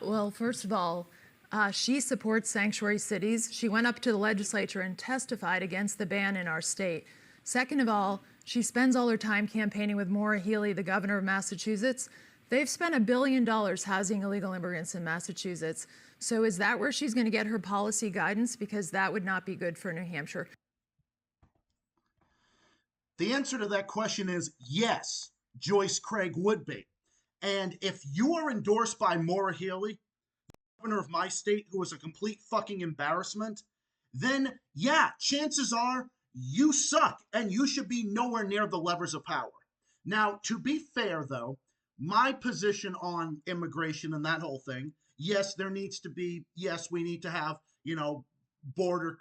Well, first of all, she supports sanctuary cities. She went up to the legislature and testified against the ban in our state. Second of all, she spends all her time campaigning with Maura Healey, the governor of Massachusetts. They've spent $1 billion housing illegal immigrants in Massachusetts. So is that where she's going to get her policy guidance? Because that would not be good for New Hampshire. The answer to that question is yes, Joyce Craig would be. And if you are endorsed by Maura Healey, governor of my state, who is a complete fucking embarrassment, then yeah, chances are you suck and you should be nowhere near the levers of power. Now, to be fair though, my position on immigration and that whole thing, yes, there needs to be, yes, we need to have, border,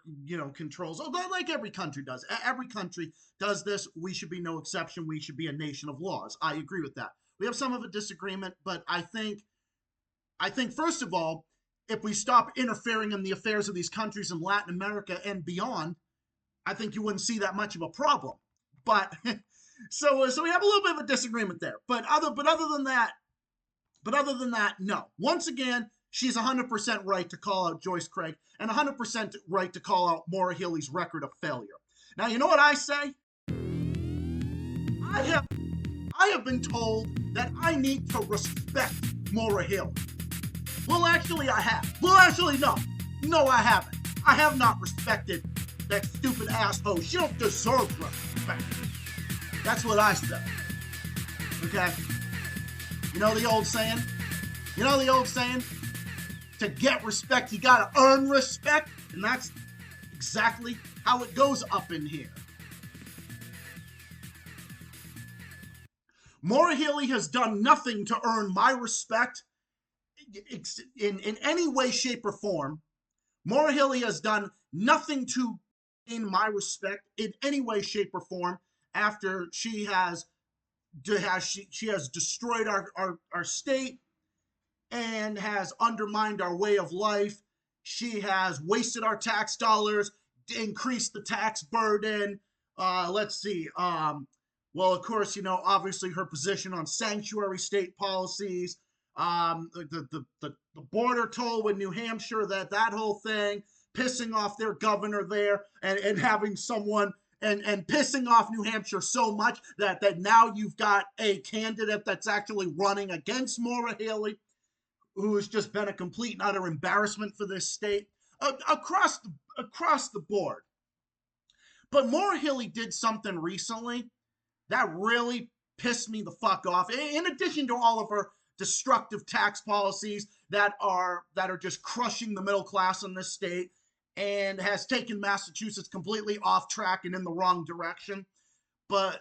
controls, although like every country does. Every country does this. We should be no exception. We should be a nation of laws. I agree with that. We have some of a disagreement, but I think first of all, if we stop interfering in the affairs of these countries in Latin America and beyond, I think you wouldn't see that much of a problem. But so we have a little bit of a disagreement there. But other than that, no. Once again, she's 100% right to call out Joyce Craig and 100% right to call out Maura Healey's record of failure. Now, you know what I say? I have been told that I need to respect Maura Healey. Well, actually, I have. Well, actually, no. No, I haven't. I have not respected that stupid asshole. She don't deserve respect. That's what I say. Okay? You know the old saying? To get respect, you gotta earn respect. And that's exactly how it goes up in here. Maura Healey has done nothing to earn my respect in any way, shape, or form. Maura Healey has done nothing to gain my respect in any way, shape, or form after she has destroyed our state and has undermined our way of life. She has wasted our tax dollars, increased the tax burden. Let's see. Well, of course, obviously her position on sanctuary state policies, the border toll with New Hampshire, that whole thing, pissing off their governor there and having someone and pissing off New Hampshire so much that now you've got a candidate that's actually running against Maura Healey, who has just been a complete and utter embarrassment for this state across the board. But Maura Healey did something recently that really pissed me the fuck off. In addition to all of her destructive tax policies that are just crushing the middle class in this state and has taken Massachusetts completely off track and in the wrong direction. And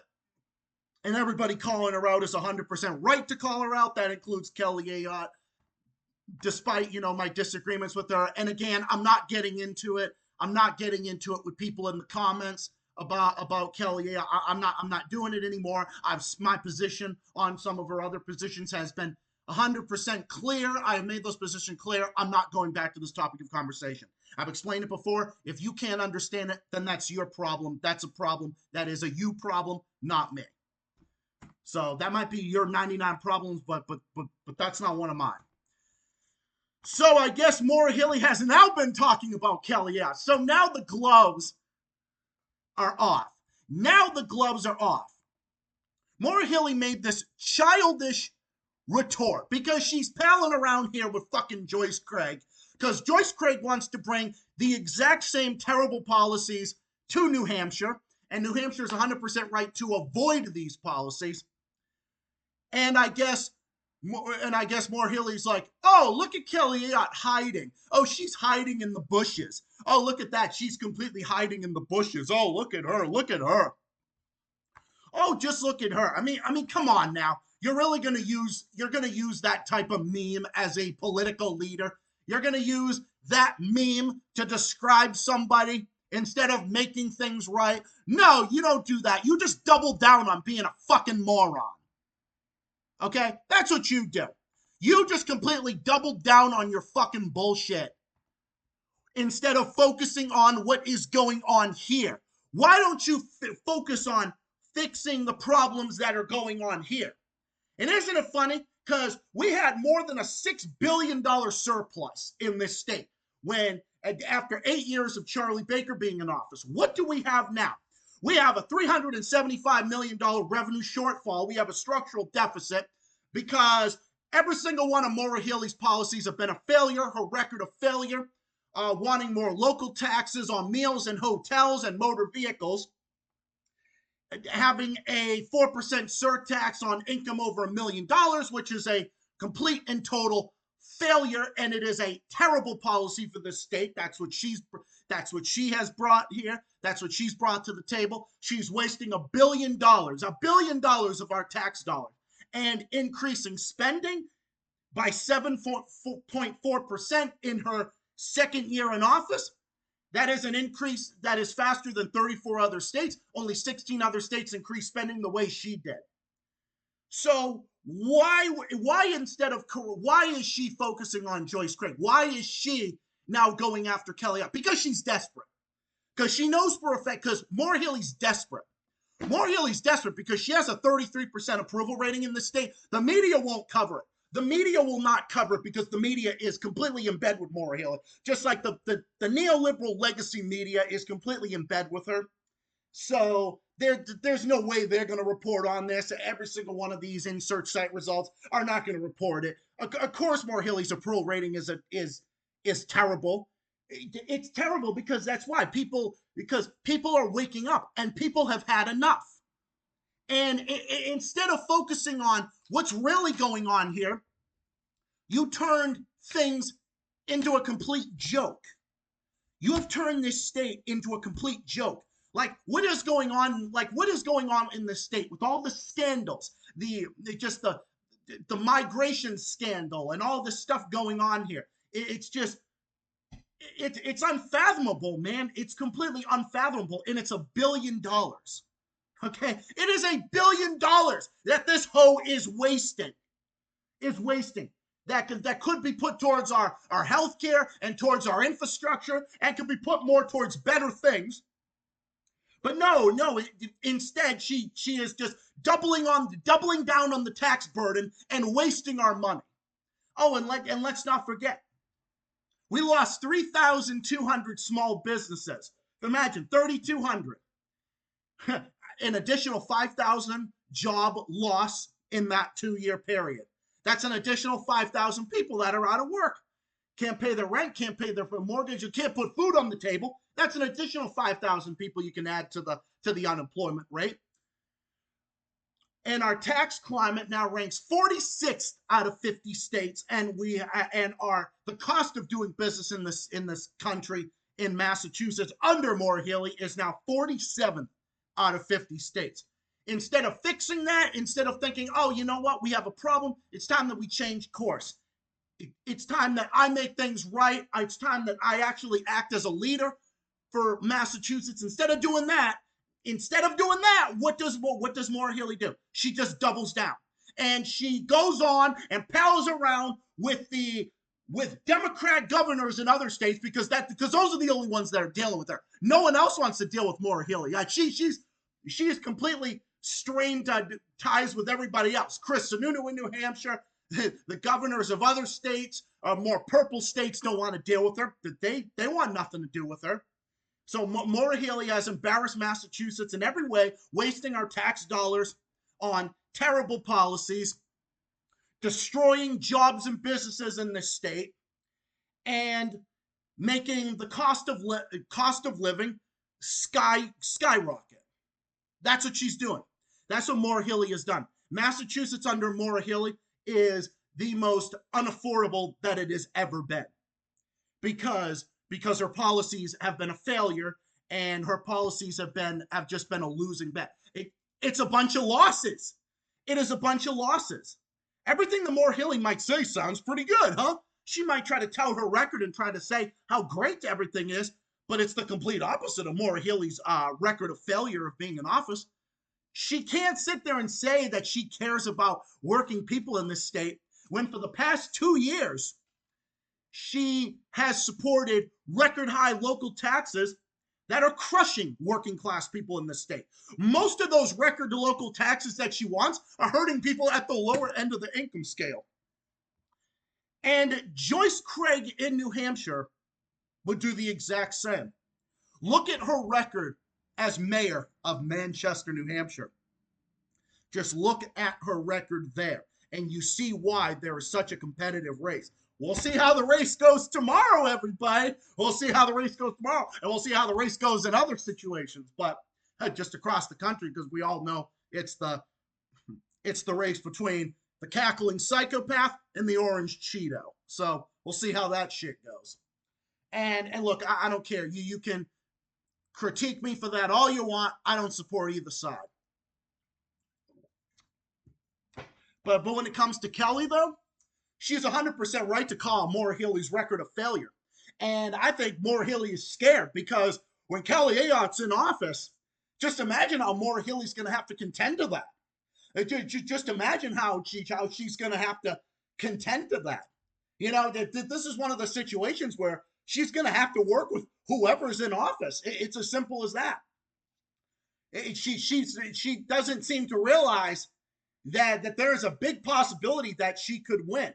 everybody calling her out is 100% right to call her out. That includes Kelly Ayotte, despite, my disagreements with her. And again, I'm not getting into it with people in the comments about Kelly Ayotte. I'm not doing it anymore. My position on some of her other positions has been 100% clear. I have made those positions clear. I'm not going back to this topic of conversation. I've explained it before. If you can't understand it, then that's your problem. That's a problem. That is a you problem, not me. So that might be your 99 problems, but that's not one of mine. So I guess Maura Healey has now been talking about Kelly Ayotte. So now the gloves are off. Maura Healey made this childish retort because she's palling around here with fucking Joyce Craig, because Joyce Craig wants to bring the exact same terrible policies to New Hampshire, and New Hampshire is 100% right to avoid these policies. And I guess Maura Healey's like, oh, look at Kelly Ayotte hiding. Oh, she's hiding in the bushes. Oh, look at that. She's completely hiding in the bushes. Oh, look at her. Oh, just look at her. I mean, come on now. You're going to use that type of meme as a political leader. You're going to use that meme to describe somebody instead of making things right. No, you don't do that. You just double down on being a fucking moron. Okay? That's what you do. You just completely double down on your fucking bullshit instead of focusing on what is going on here. Why don't you focus on fixing the problems that are going on here? And isn't it funny? Because we had more than a $6 billion surplus in this state when, after 8 years of Charlie Baker being in office. What do we have now? We have a $375 million revenue shortfall. We have a structural deficit because every single one of Maura Healey's policies have been a failure, her record of failure, wanting more local taxes on meals and hotels and motor vehicles, having a 4% surtax on income over $1 million, which is a complete and total failure, and it is a terrible policy for the state. That's what she has brought here. That's what she's brought to the table. She's wasting $1 billion of our tax dollars, and increasing spending by 7.4% in her second year in office. That is an increase that is faster than 34 other states. Only 16 other states increased spending the way she did. So why is she focusing on Joyce Craig? Why is she now going after Kelly? Because she's desperate. Because she knows for a fact, because Maura Healey's desperate. Maura Healey's desperate because she has a 33% approval rating in the state. The media won't cover it. The media will not cover it because the media is completely in bed with Maura Healey. Just like the neoliberal legacy media is completely in bed with her. So there's no way they're going to report on this. Every single one of these insert site results are not going to report it. Of course, Maura Healey's approval rating is terrible. It's terrible because that's why people are waking up and people have had enough. And instead of focusing on what's really going on here, you turned things into a complete joke. You have turned this state into a complete joke. Like, what is going on? Like, what is going on in the state with all the scandals, the migration scandal and all this stuff going on here? It's unfathomable, man. It's completely unfathomable, and it's $1 billion. Okay, it is $1 billion that this hoe is wasting. That could be put towards our healthcare and towards our infrastructure, and could be put more towards better things. But no. Instead, she is just doubling down on the tax burden and wasting our money. Oh, and let's not forget, we lost 3,200 small businesses. Imagine 3,200. An additional 5,000 job loss in that 2-year period. That's an additional 5,000 people that are out of work. Can't pay their rent, can't pay their mortgage, you can't put food on the table. That's an additional 5,000 people you can add to the unemployment rate. And our tax climate now ranks 46th out of 50 states, and the cost of doing business in this country in Massachusetts under Maura Healey is now 47th out of 50 states. Instead of fixing that, instead of thinking, oh, you know what, we have a problem, it's time that we change course. It's time that I make things right. It's time that I actually act as a leader for Massachusetts. Instead of doing that, what does Maura Healey do? She just doubles down. And she goes on and pals around with Democrat governors in other states because those are the only ones that are dealing with her. No one else wants to deal with Maura Healey. She is completely strained ties with everybody else. Chris Sununu in New Hampshire, the governors of other states, more purple states don't want to deal with her. They want nothing to do with her. So Maura Healey has embarrassed Massachusetts in every way, wasting our tax dollars on terrible policies, destroying jobs and businesses in this state, and making the cost of living skyrocket. That's what she's doing. That's what Maura Healey has done. Massachusetts under Maura Healey is the most unaffordable that it has ever been because her policies have been a failure and her policies have just been a losing bet. It's a bunch of losses. It is a bunch of losses. Everything that Maura Healey might say sounds pretty good, huh? She might try to tout her record and try to say how great everything is, but it's the complete opposite of Maura Healey's record of failure of being in office. She can't sit there and say that she cares about working people in this state when for the past 2 years, she has supported record high local taxes that are crushing working class people in the state. Most of those record local taxes that she wants are hurting people at the lower end of the income scale. And Joyce Craig in New Hampshire would do the exact same. Look at her record as mayor of Manchester, New Hampshire. Just look at her record there, and you see why there is such a competitive race. We'll see how the race goes tomorrow, everybody. We'll see how the race goes tomorrow, and we'll see how the race goes in other situations. But just across the country, because we all know it's the race between the cackling psychopath and the orange Cheeto. So we'll see how that shit goes. And look, I don't care. You can critique me for that all you want. I don't support either side. But when it comes to Kelly, though, she's 100% right to call Maura Healey's record a failure. And I think Maura Healey is scared because when Kelly Ayotte's in office, just imagine how Maura Healey's going to have to contend to that. Just imagine how she's going to have to contend to that. You know, this is one of the situations where she's going to have to work with whoever's in office. It's as simple as that. She doesn't seem to realize that there is a big possibility that she could win,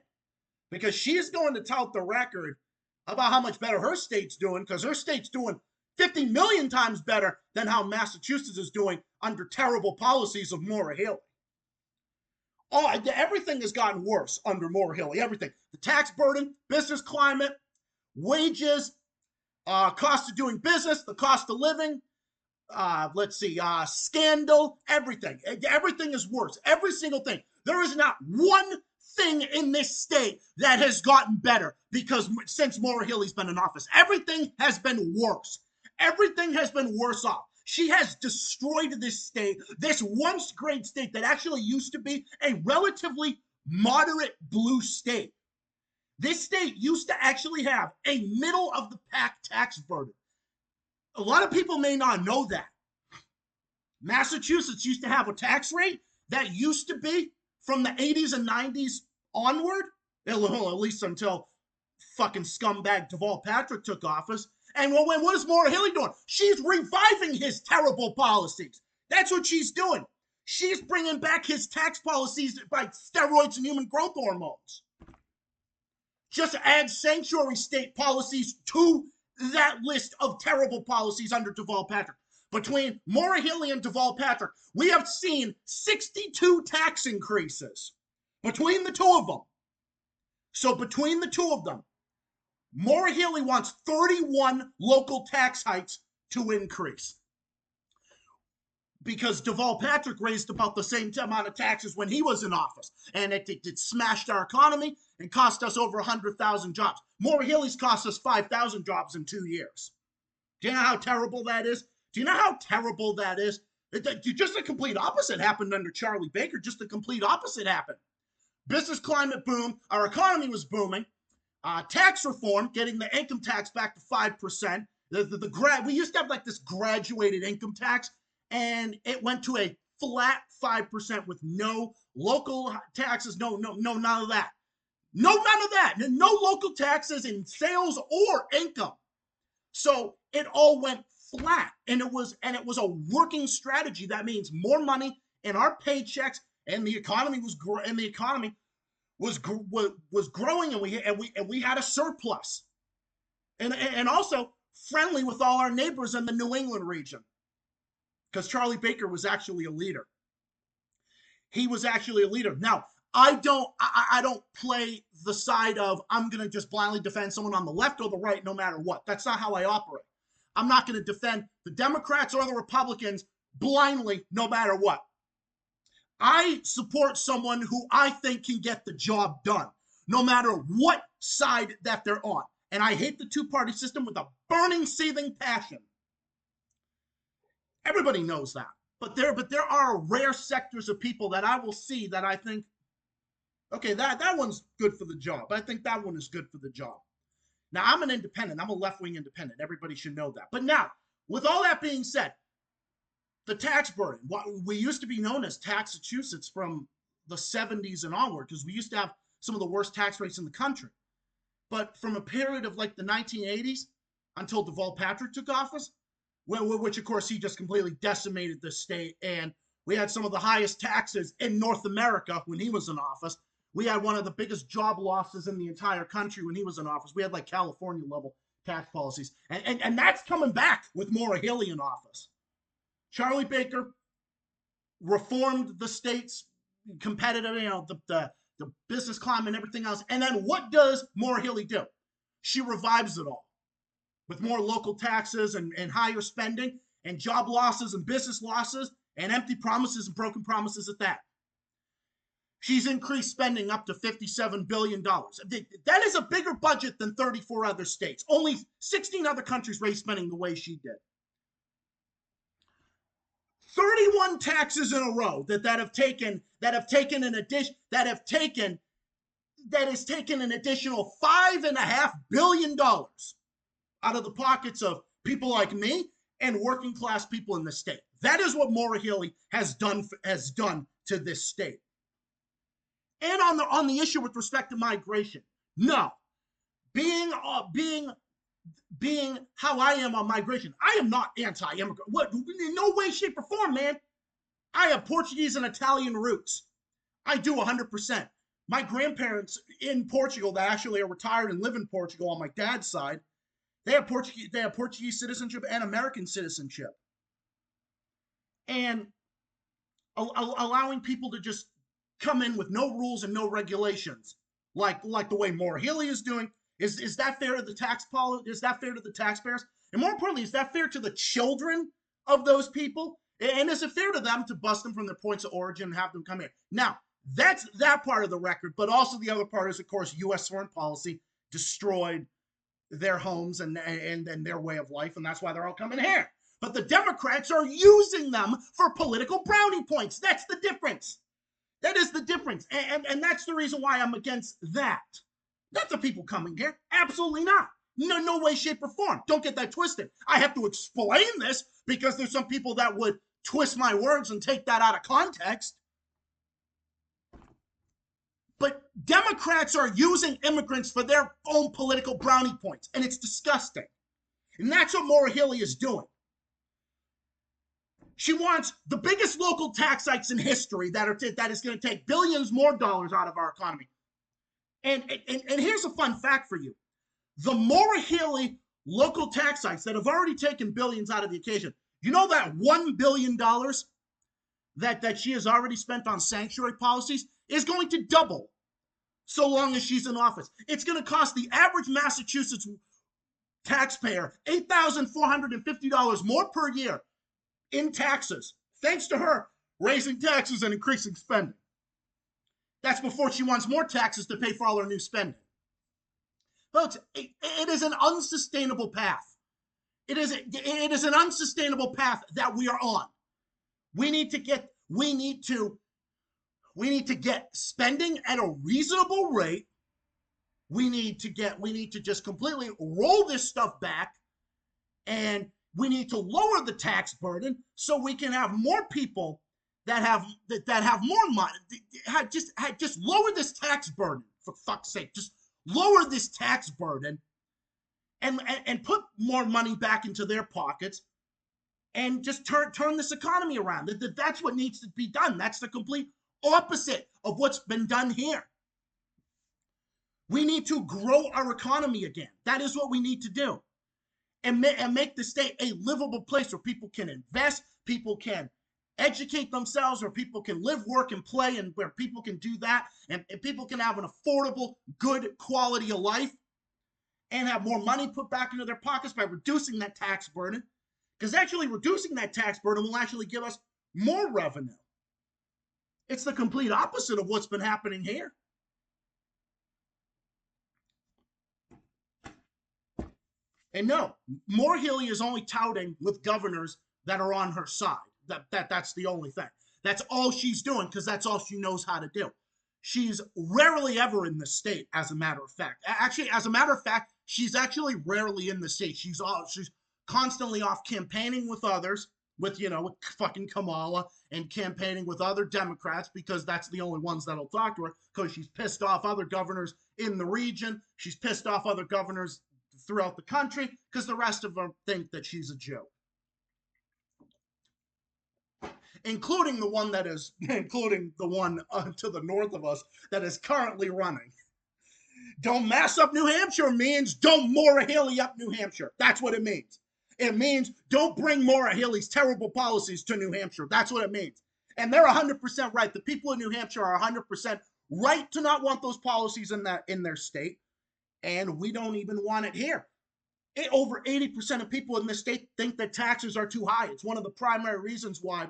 because she is going to tout the record about how much better her state's doing, because her state's doing 50 million times better than how Massachusetts is doing under terrible policies of Maura Healey. Everything has gotten worse under Maura Healey, everything. The tax burden, business climate, wages, cost of doing business, the cost of living, scandal, everything. Everything is worse. Every single thing. There is not one thing in this state that has gotten better since Maura Healey's been in office. Everything has been worse. Everything has been worse off. She has destroyed this state, this once great state that actually used to be a relatively moderate blue state. This state used to actually have a middle of the pack tax burden. A lot of people may not know that. Massachusetts used to have a tax rate that used to be from the 80s and 90s onward, at least until fucking scumbag Deval Patrick took office. And what is Maura Healey doing? She's reviving his terrible policies. That's what she's doing. She's bringing back his tax policies by steroids and human growth hormones. Just add sanctuary state policies to that list of terrible policies under Deval Patrick. Between Maura Healey and Deval Patrick, we have seen 62 tax increases between the two of them. So between the two of them, Maura Healey wants 31 local tax hikes to increase, because Deval Patrick raised about the same amount of taxes when he was in office, and it smashed our economy and cost us over 100,000 jobs. Maura Healey's cost us 5,000 jobs in 2 years. Do you know how terrible that is? Do you know how terrible that is? Just the complete opposite happened under Charlie Baker. Just the complete opposite happened. Business climate boomed. Our economy was booming. Tax reform, getting the income tax back to 5%. We used to have like this graduated income tax, and it went to a flat 5% with no local taxes. No, none of that. No, none of that. No local taxes in sales or income. So it all went flat, and it was a working strategy. That means more money in our paychecks, and the economy was growing, and we had a surplus, and also friendly with all our neighbors in the New England region, because Charlie Baker was actually a leader. He was actually a leader. Now, I don't play the side of I'm going to just blindly defend someone on the left or the right no matter what. That's not how I operate. I'm not going to defend the Democrats or the Republicans blindly no matter what. I support someone who I think can get the job done, no matter what side that they're on. And I hate the two-party system with a burning, seething passion. Everybody knows that. But there are rare sectors of people that I will see that I think, okay, that one's good for the job. I think that one is good for the job. Now, I'm an independent. I'm a left-wing independent. Everybody should know that. But now, with all that being said, the tax burden, what we used to be known as Taxachusetts from the 70s and onward, because we used to have some of the worst tax rates in the country. But from a period of like the 1980s until Deval Patrick took office, which of course he just completely decimated the state. And we had some of the highest taxes in North America when he was in office. We had one of the biggest job losses in the entire country when he was in office. We had like California level tax policies. And that's coming back with Maura Healey in office. Charlie Baker reformed the state's competitive, the business climate and everything else. And then what does Maura Healey do? She revives it all with more local taxes and higher spending and job losses and business losses and empty promises and broken promises at that. She's increased spending up to $57 billion. That is a bigger budget than 34 other states. Only 16 other countries raised spending the way she did. 31 taxes in a row that has taken an additional $5.5 billion out of the pockets of people like me and working class people in the state. That is what Maura Healey has done to this state. And on the issue with respect to migration, no, being how I am on migration, I am not anti-immigrant. What? In no way, shape, or form, man. I have Portuguese and Italian roots. I do 100%. My grandparents in Portugal that actually are retired and live in Portugal on my dad's side, they have Portuguese citizenship and American citizenship. And allowing people to just come in with no rules and no regulations, like the way Maura Healey is doing, is that fair to the tax policy? Is that fair to the taxpayers? And more importantly, is that fair to the children of those people? And is it fair to them to bust them from their points of origin and have them come here? Now, that's that part of the record, but also the other part is, of course, U.S. foreign policy destroyed their homes and their way of life, and that's why they're all coming here. But the Democrats are using them for political brownie points. That's the difference. That is the difference. And that's the reason why I'm against that. Not the people coming here. Absolutely not. No way, shape, or form. Don't get that twisted. I have to explain this because there's some people that would twist my words and take that out of context. But Democrats are using immigrants for their own political brownie points, and it's disgusting. And that's what Maura Healey is doing. She wants the biggest local tax hikes in history that is going to take billions more dollars out of our economy. And here's a fun fact for you. The Maura Healey local tax hikes that have already taken billions out of the occasion, you know that $1 billion that she has already spent on sanctuary policies is going to double so long as she's in office. It's going to cost the average Massachusetts taxpayer $8,450 more per year in taxes, thanks to her raising taxes and increasing spending. That's before she wants more taxes to pay for all her new spending. Folks, it is an unsustainable path. It is an unsustainable path that we are on. We need to get spending at a reasonable rate. We need to just completely roll this stuff back, and we need to lower the tax burden so we can have more people that have more money. Just lower this tax burden, for fuck's sake. Just lower this tax burden and put more money back into their pockets and just turn this economy around. That's what needs to be done. That's the complete opposite of what's been done here. We need to grow our economy again. That is what we need to do. And make the state a livable place where people can invest, people can educate themselves, where people can live, work, and play, and where people can do that, and people can have an affordable, good quality of life, and have more money put back into their pockets by reducing that tax burden. Because actually reducing that tax burden will actually give us more revenue. It's the complete opposite of what's been happening here. And no, Maura Healey is only touting with governors that are on her side. That's the only thing. That's all she's doing because that's all she knows how to do. She's rarely ever in the state, as a matter of fact. Actually, as a matter of fact, she's actually rarely in the state. She's constantly off campaigning with others, with fucking Kamala, and campaigning with other Democrats because that's the only ones that'll talk to her, because she's pissed off other governors in the region. She's pissed off other governors throughout the country because the rest of them think that she's a joke. including the one that is, including the one to the north of us that is currently running. Don't mass up New Hampshire means don't Maura Healey up New Hampshire. That's what it means. It means don't bring Maura Healey's terrible policies to New Hampshire. That's what it means. And they're 100% right. The people in New Hampshire are 100% right to not want those policies in their state. And we don't even want it here. Over 80% of people in this state think that taxes are too high. It's one of the primary reasons why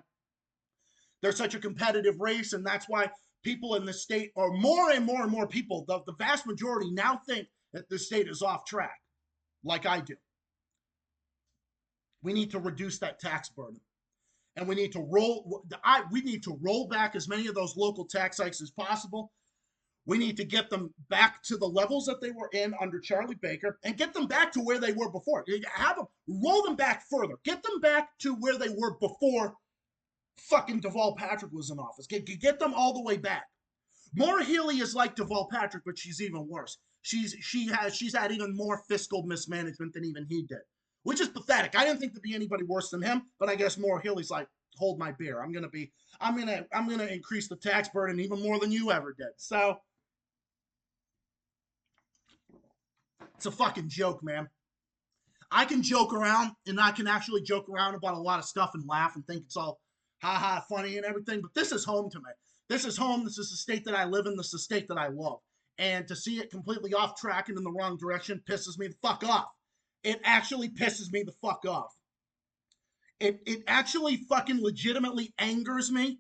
there's such a competitive race, and that's why people in the state, or more and more and more people, the vast majority now think that the state is off track, like I do. We need to reduce that tax burden, and we need to roll back as many of those local tax hikes as possible. We need to get them back to the levels that they were in under Charlie Baker and get them back to where they were before. Roll them back further. Get them back to where they were before fucking Deval Patrick was in office. Get them all the way back. Maura Healey is like Deval Patrick, but she's even worse. She's had even more fiscal mismanagement than even he did, which is pathetic. I didn't think there'd be anybody worse than him, but I guess Maura Healey's like, hold my beer. I'm gonna increase the tax burden even more than you ever did. So it's a fucking joke, man. I can joke around, and I can actually joke around about a lot of stuff and laugh and think it's all ha funny and everything, but this is home to me. This is home. This is the state that I live in. This is the state that I love. And to see it completely off track and in the wrong direction pisses me the fuck off. It actually pisses me the fuck off. It actually fucking legitimately angers me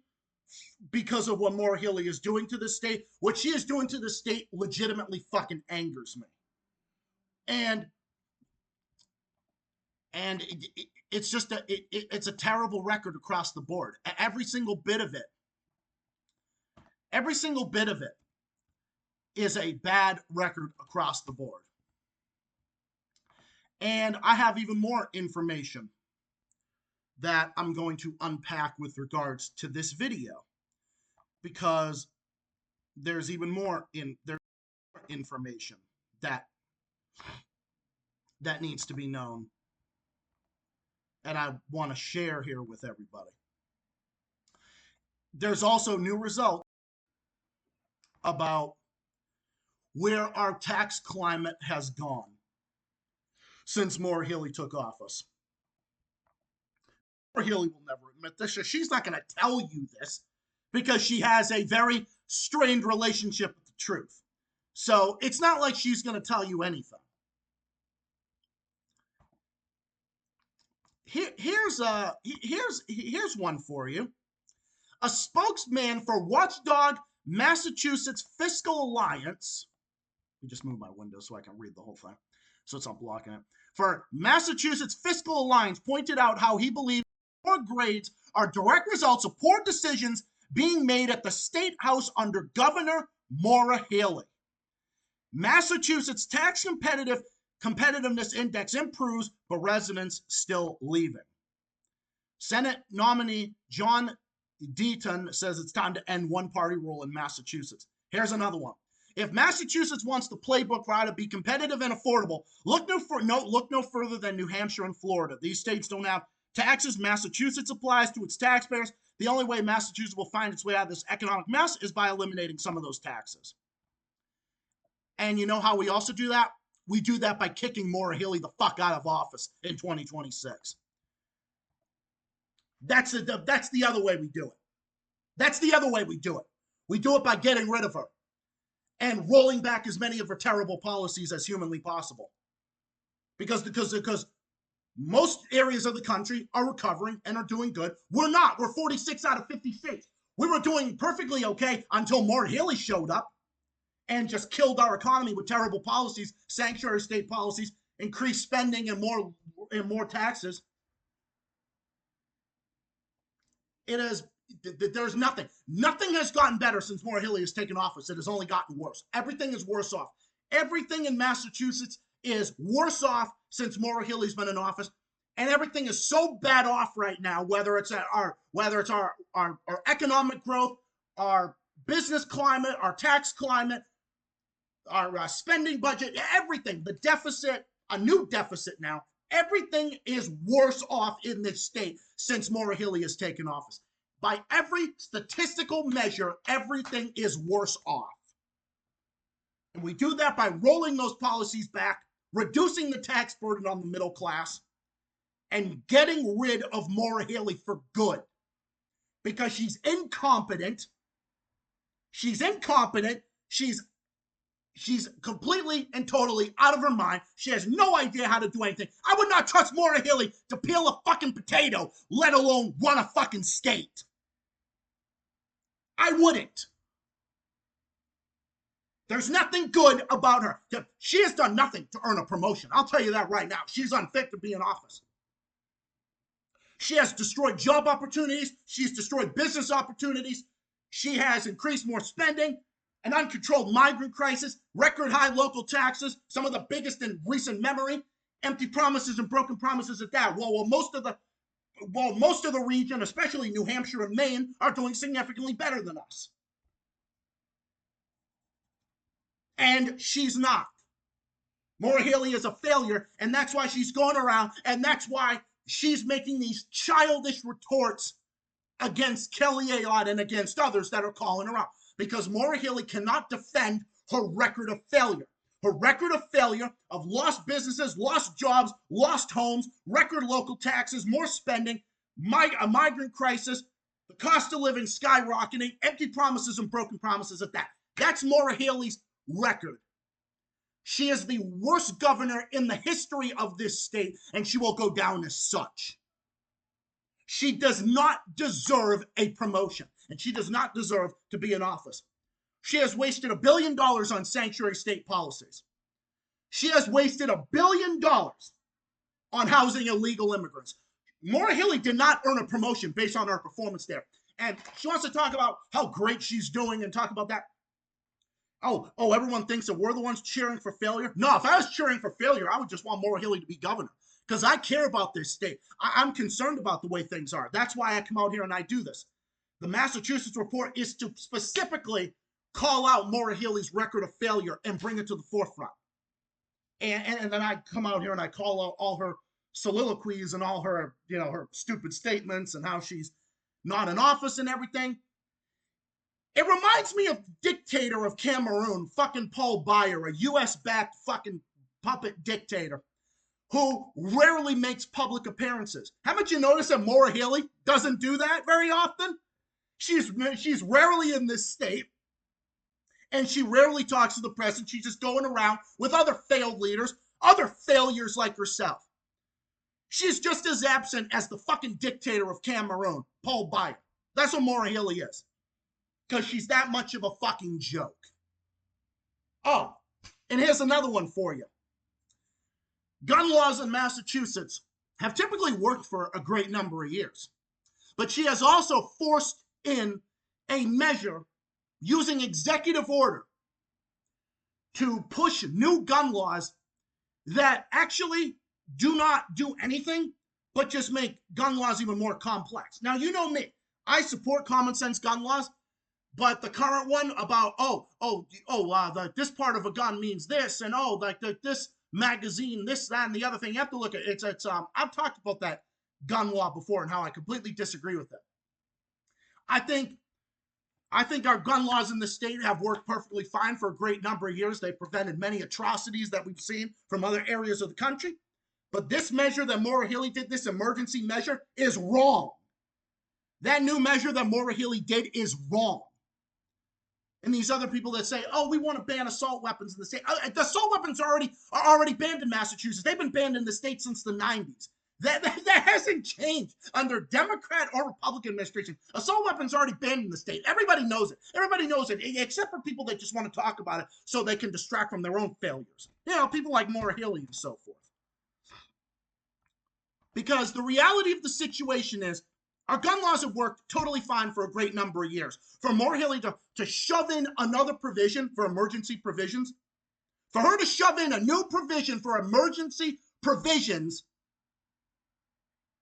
because of what Maura Healey is doing to this state. What she is doing to this state legitimately fucking angers me. And it's just it's a terrible record across the board. Every single bit of it is a bad record across the board. And I have even more information that I'm going to unpack with regards to this video, because there's even more information that needs to be known, and I want to share here with everybody. There's also new results about where our tax climate has gone since Maura Healey took office. Maura Healey will never admit this. She's not going to tell you this because she has a very strained relationship with the truth. So it's not like she's going to tell you anything. Here's one for you. A spokesman for Watchdog Massachusetts Fiscal Alliance. Let me just move my window so I can read the whole thing, so it's not blocking it. For Massachusetts Fiscal Alliance pointed out how he believes poor grades are direct results of poor decisions being made at the State House under Governor Maura Healey. Massachusetts tax competitiveness index improves, but residents still leaving. Senate nominee John Deaton says it's time to end one-party rule in Massachusetts. Here's another one. If Massachusetts wants the playbook for how to be competitive and affordable, look no further than New Hampshire and Florida. These states don't have taxes. Massachusetts applies to its taxpayers. The only way Massachusetts will find its way out of this economic mess is by eliminating some of those taxes. And you know how we also do that? We do that by kicking Maura Healey the fuck out of office in 2026. That's the other way we do it. That's the other way we do it. We do it by getting rid of her and rolling back as many of her terrible policies as humanly possible. Because most areas of the country are recovering and are doing good. We're not. We're 46 out of 50 states. We were doing perfectly okay until Maura Healey showed up and just killed our economy with terrible policies, sanctuary state policies, increased spending and more taxes. There's nothing. Nothing has gotten better since Maura Healey has taken office. It has only gotten worse. Everything is worse off. Everything in Massachusetts is worse off since Maura Healey's been in office, and everything is so bad off right now. Whether it's our economic growth, our business climate, our tax climate, our spending budget, everything, the deficit, a new deficit now. Everything is worse off in this state since Maura Healey has taken office. by every statistical measure, everything is worse off. And we do that by rolling those policies back, reducing the tax burden on the middle class, and getting rid of Maura Healey for good. Because she's incompetent. She's incompetent. She's completely and totally out of her mind. She has no idea how to do anything. I would not trust Maura Healey to peel a fucking potato, let alone run a fucking state. I wouldn't. There's nothing good about her. She has done nothing to earn a promotion. I'll tell you that right now. She's unfit to be in office. She has destroyed job opportunities. She's destroyed business opportunities. She has increased more spending, an uncontrolled migrant crisis, record high local taxes, some of the biggest in recent memory, empty promises and broken promises at that. While most of the region, especially New Hampshire and Maine, are doing significantly better than us. And she's not. Maura Healey is a failure, and that's why she's going around, and that's why she's making these childish retorts against Kelly Ayotte and against others that are calling her out. Because Maura Healey cannot defend her record of failure. Her record of failure of lost businesses, lost jobs, lost homes, record local taxes, more spending, a migrant crisis, the cost of living skyrocketing, empty promises and broken promises at that. That's Maura Healey's record. She is the worst governor in the history of this state, and she will go down as such. She does not deserve a promotion, and she does not deserve to be in office. She has wasted $1 billion on sanctuary state policies. She has wasted $1 billion on housing illegal immigrants. Maura Healey did not earn a promotion based on her performance there. And she wants to talk about how great she's doing and talk about that. Oh, everyone thinks that we're the ones cheering for failure. No, if I was cheering for failure, I would just want Maura Healey to be governor because I care about this state. I'm concerned about the way things are. That's why I come out here and I do this. The Massachusetts report is to specifically call out Maura Healey's record of failure and bring it to the forefront. And then I come out here and I call out all her soliloquies and all her, her stupid statements and how she's not in office and everything. It reminds me of the dictator of Cameroon, fucking Paul Biya, a US-backed fucking puppet dictator who rarely makes public appearances. Haven't you noticed that Maura Healey doesn't do that very often? She's rarely in this state, and she rarely talks to the press, and she's just going around with other failed leaders, other failures like herself. She's just as absent as the fucking dictator of Cameroon, Paul Biya. That's what Maura Healey is. Because she's that much of a fucking joke. Oh, and here's another one for you. Gun laws in Massachusetts have typically worked for a great number of years. But she has also forced in a measure using executive order to push new gun laws that actually do not do anything but just make gun laws even more complex. Now, you know me. I support common sense gun laws. But the current one about, this part of a gun means this, and this magazine, this, that, and the other thing. You have to look at it. I've talked about that gun law before and how I completely disagree with it. I think our gun laws in the state have worked perfectly fine for a great number of years. They've prevented many atrocities that we've seen from other areas of the country. But this measure that Maura Healey did, this emergency measure, is wrong. That new measure that Maura Healey did is wrong. And these other people that say, we want to ban assault weapons in the state. The assault weapons are already banned in Massachusetts. They've been banned in the state since the 90s. That hasn't changed under Democrat or Republican administration. Assault weapons are already banned in the state. Everybody knows it. Everybody knows it, except for people that just want to talk about it so they can distract from their own failures. People like Maura Healey and so forth. Because the reality of the situation is, our gun laws have worked totally fine for a great number of years. For Maura Healey to shove in another provision for emergency provisions, for her to shove in a new provision for emergency provisions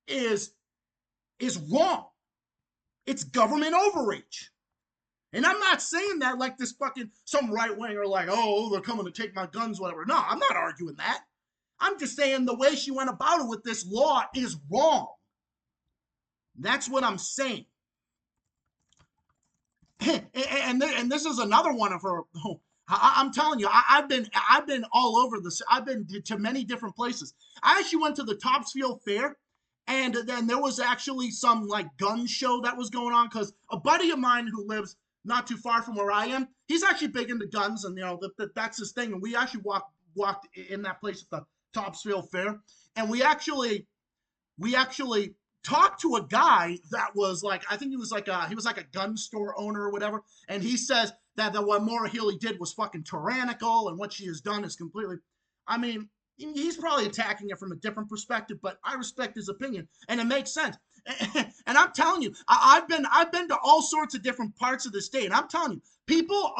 is wrong. It's government overreach. And I'm not saying that like this fucking, some right-winger like, they're coming to take my guns, whatever. No, I'm not arguing that. I'm just saying the way she went about it with this law is wrong. That's what I'm saying. and this is another one of her. I'm telling you, I've been all over this. I've been to many different places. I actually went to the Topsfield Fair, and then there was actually some like gun show that was going on because a buddy of mine who lives not too far from where I am, he's actually big into guns, and that's his thing. And we actually walked in that place at the Topsfield Fair, and we actually talked to a guy that was like, I think he was like a gun store owner or whatever, and he says that what Maura Healey did was fucking tyrannical, and what she has done is completely. I mean, he's probably attacking it from a different perspective, but I respect his opinion, and it makes sense. And I'm telling you, I've been to all sorts of different parts of the state, and I'm telling you, people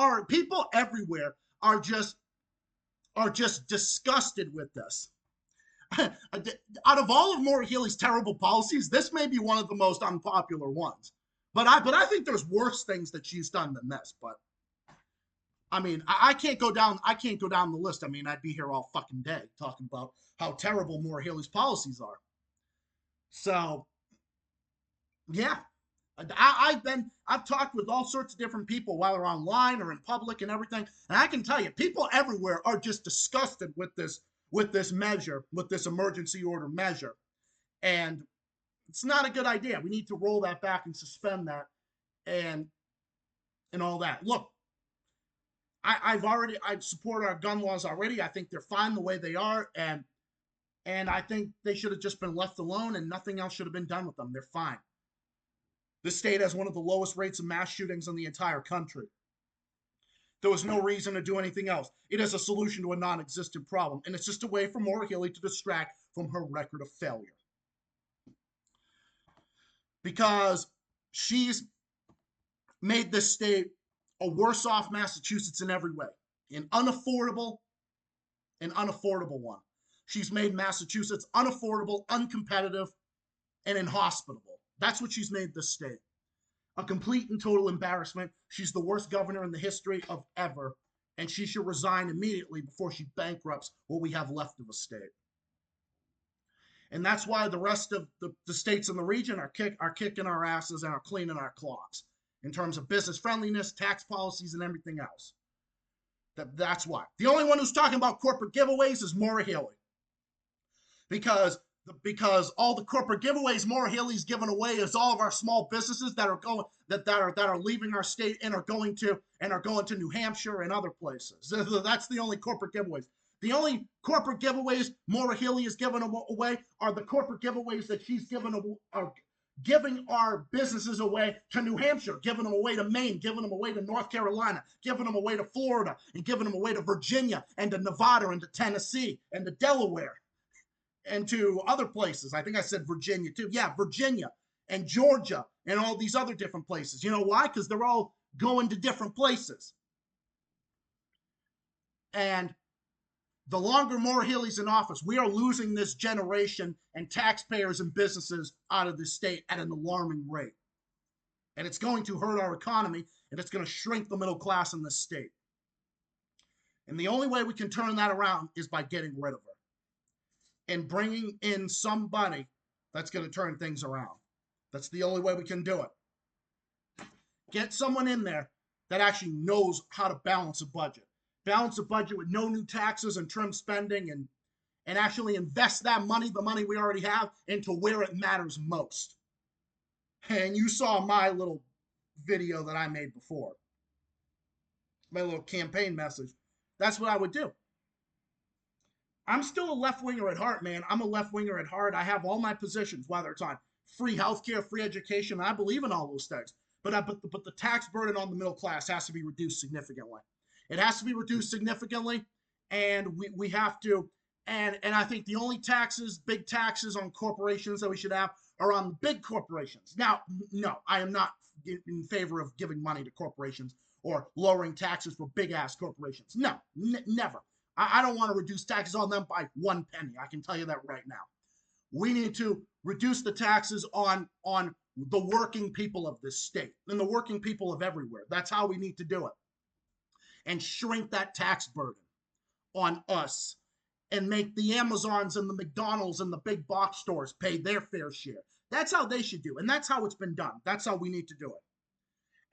everywhere are just disgusted with this. Out of all of Maura Healey's terrible policies, this may be one of the most unpopular ones. But I think there's worse things that she's done than this. But I mean, I can't go down the list. I mean, I'd be here all fucking day talking about how terrible Maura Healey's policies are. So yeah. I've talked with all sorts of different people, whether online or in public and everything, and I can tell you, people everywhere are just disgusted with this measure, with this emergency order measure, and it's not a good idea. We need to roll that back and suspend that, and all that. Look, I support our gun laws already. I think they're fine the way they are, and I think they should have just been left alone, and nothing else should have been done with them. They're fine. This state has one of the lowest rates of mass shootings in the entire country. There was no reason to do anything else. It is a solution to a non-existent problem, and it's just a way for Maura Healey to distract from her record of failure. Because she's made this state a worse off Massachusetts in every way. An unaffordable one. She's made Massachusetts unaffordable, uncompetitive, and inhospitable. That's what she's made this state. A complete and total embarrassment. She's the worst governor in the history of ever, and she should resign immediately before she bankrupts what we have left of a state. And that's why the rest of the states in the region are kicking our asses and are cleaning our clocks in terms of business friendliness, tax policies, and everything else. That's why. The only one who's talking about corporate giveaways is Maura Healey. Because all the corporate giveaways Maura Healey's given away is all of our small businesses that are leaving our state and are going to New Hampshire and other places. That's the only corporate giveaways. The only corporate giveaways Maura Healey has given away are the corporate giveaways that she's giving our businesses away to New Hampshire, giving them away to Maine, giving them away to North Carolina, giving them away to Florida, and giving them away to Virginia and to Nevada and to Tennessee and to Delaware. And to other places. I think I said Virginia too. Yeah, Virginia and Georgia and all these other different places. You know why? Because they're all going to different places. And the longer Maura Healey's in office, we are losing this generation and taxpayers and businesses out of this state at an alarming rate. And it's going to hurt our economy, and it's going to shrink the middle class in this state. And the only way we can turn that around is by getting rid of her and bringing in somebody that's going to turn things around. That's the only way we can do it. Get someone in there that actually knows how to balance a budget. Balance a budget with no new taxes and trim spending, and actually invest that money, the money we already have, into where it matters most. And you saw my little video that I made before. My little campaign message. That's what I would do. I'm still a left-winger at heart, man. I'm a left-winger at heart. I have all my positions, whether it's on free healthcare, free education. I believe in all those things. But the tax burden on the middle class has to be reduced significantly. It has to be reduced significantly, and we have to. And I think the only big taxes on corporations that we should have are on big corporations. Now, no, I am not in favor of giving money to corporations or lowering taxes for big-ass corporations. No, never. I don't want to reduce taxes on them by 1 penny. I can tell you that right now. We need to reduce the taxes on the working people of this state and the working people of everywhere. That's how we need to do it. And shrink that tax burden on us and make the Amazons and the McDonald's and the big box stores pay their fair share. That's how they should do. And that's how it's been done. That's how we need to do it.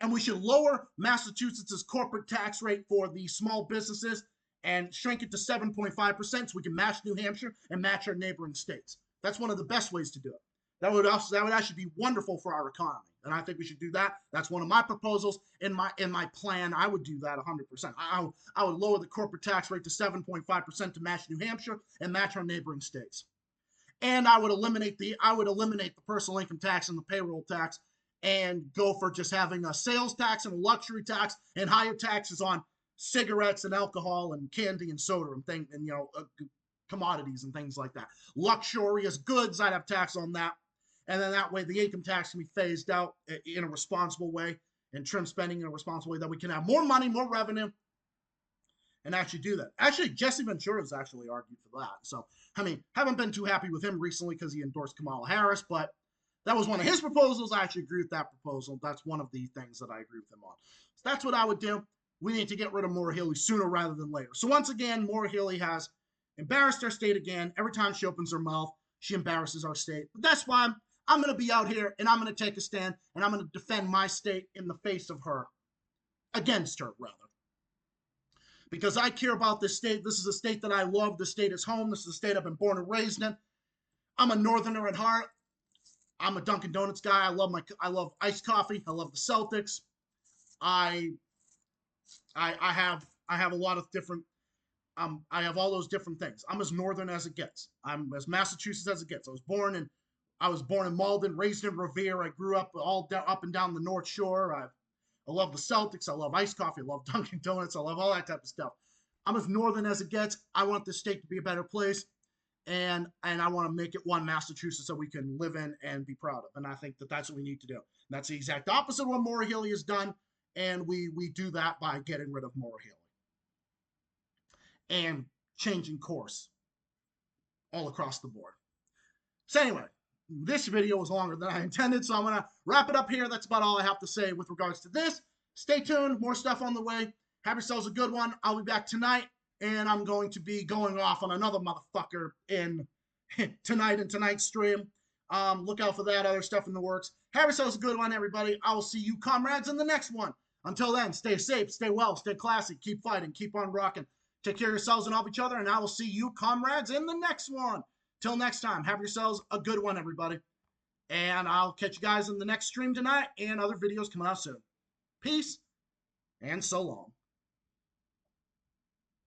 And we should lower Massachusetts' corporate tax rate for the small businesses and shrink it to 7.5% so we can match New Hampshire and match our neighboring states. That's one of the best ways to do it. That would actually be wonderful for our economy, and I think we should do that. That's one of my proposals in my plan. I would do that 100%. I would lower the corporate tax rate to 7.5% to match New Hampshire and match our neighboring states. And I would eliminate the personal income tax and the payroll tax, and go for just having a sales tax and a luxury tax and higher taxes on cigarettes and alcohol and candy and soda and commodities and things like that. Luxurious goods, I'd have tax on that. And then that way the income tax can be phased out in a responsible way and trim spending in a responsible way, that we can have more money, more revenue, and actually do that. Actually, Jesse Ventura's actually argued for that. So, I mean, haven't been too happy with him recently because he endorsed Kamala Harris, but that was one of his proposals. I actually agree with that proposal. That's one of the things that I agree with him on. So that's what I would do. We need to get rid of Maura Healey sooner rather than later. So once again, Maura Healey has embarrassed our state again. Every time she opens her mouth, she embarrasses our state. But that's why I'm going to be out here and I'm going to take a stand and I'm going to defend my state in the face of her, against her rather. Because I care about this state. This is a state that I love. This state is home. This is a state I've been born and raised in. I'm a Northerner at heart. I'm a Dunkin' Donuts guy. I love iced coffee. I love the Celtics. I have a lot of different. I have all those different things. I'm as northern as it gets. I'm as Massachusetts as it gets. I was born in Malden, raised in Revere. I grew up up and down the North Shore. I love the Celtics. I love iced coffee. I love Dunkin' Donuts. I love all that type of stuff. I'm as northern as it gets. I want this state to be a better place, and I want to make it one Massachusetts that we can live in and be proud of. And I think that that's what we need to do. And that's the exact opposite of what Maura Healey has done, and we do that by getting rid of Maura Healey and changing course all across the board. So anyway, this video was longer than I intended, so I'm going to wrap it up here. That's about all I have to say with regards to this. Stay tuned. More stuff on the way. Have yourselves a good one. I'll be back tonight, and I'm going to be going off on another motherfucker in tonight's stream. Look out for that. Other stuff in the works. Have yourselves a good one, everybody. I will see you, comrades, in the next one. Until then, stay safe, stay well, stay classy, keep fighting, keep on rocking. Take care of yourselves and of each other, and I will see you, comrades, in the next one. Till next time, have yourselves a good one, everybody. And I'll catch you guys in the next stream tonight and other videos coming out soon. Peace, and so long.